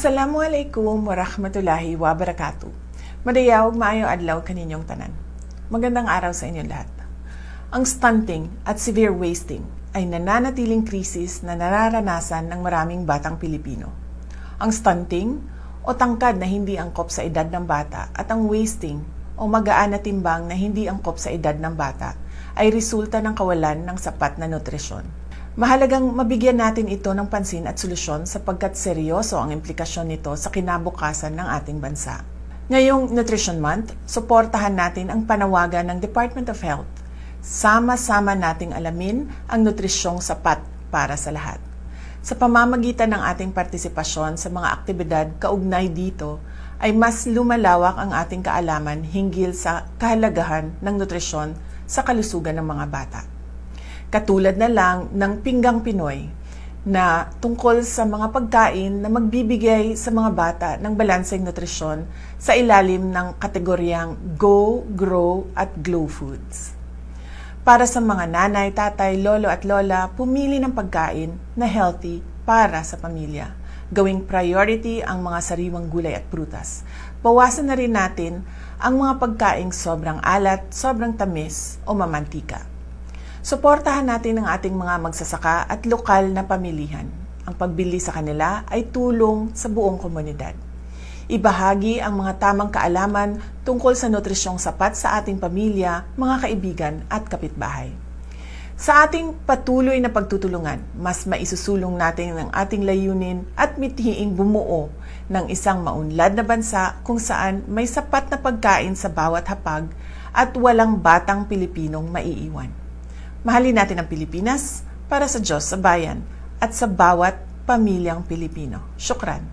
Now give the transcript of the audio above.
Assalamualaikum warahmatullahi wabarakatuh. Madayaw maayong adlaw kaninyong tanan. Magandang araw sa inyong lahat. Ang stunting at severe wasting ay nananatiling krisis na nararanasan ng maraming batang Pilipino. Ang stunting o tangkad na hindi angkop sa edad ng bata at ang wasting o magaan na timbang na hindi angkop sa edad ng bata ay resulta ng kawalan ng sapat na nutrisyon. Mahalagang mabigyan natin ito ng pansin at solusyon sapagkat seryoso ang implikasyon nito sa kinabukasan ng ating bansa. Ngayong Nutrition Month, suportahan natin ang panawagan ng Department of Health. Sama-sama nating alamin ang nutrisyong sapat para sa lahat. Sa pamamagitan ng ating partisipasyon sa mga aktibidad kaugnay dito, ay mas lumalawak ang ating kaalaman hinggil sa kahalagahan ng nutrisyon sa kalusugan ng mga bata. Katulad na lang ng Pinggang Pinoy na tungkol sa mga pagkain na magbibigay sa mga bata ng balanseng nutrisyon sa ilalim ng kategoryang Go, Grow at Glow Foods. Para sa mga nanay, tatay, lolo at lola, pumili ng pagkain na healthy para sa pamilya. Gawing priority ang mga sariwang gulay at prutas. Bawasan na rin natin ang mga pagkaing sobrang alat, sobrang tamis o mamantika. Suportahan natin ang ating mga magsasaka at lokal na pamilihan. Ang pagbili sa kanila ay tulong sa buong komunidad. Ibahagi ang mga tamang kaalaman tungkol sa nutrisyong sapat sa ating pamilya, mga kaibigan at kapitbahay. Sa ating patuloy na pagtutulungan, mas maisusulong natin ang ating layunin at mithiing bumuo ng isang maunlad na bansa kung saan may sapat na pagkain sa bawat hapag at walang batang Pilipinong maiiwan. Mahalin natin ang Pilipinas para sa Diyos sa bayan at sa bawat pamilyang Pilipino. Syukran.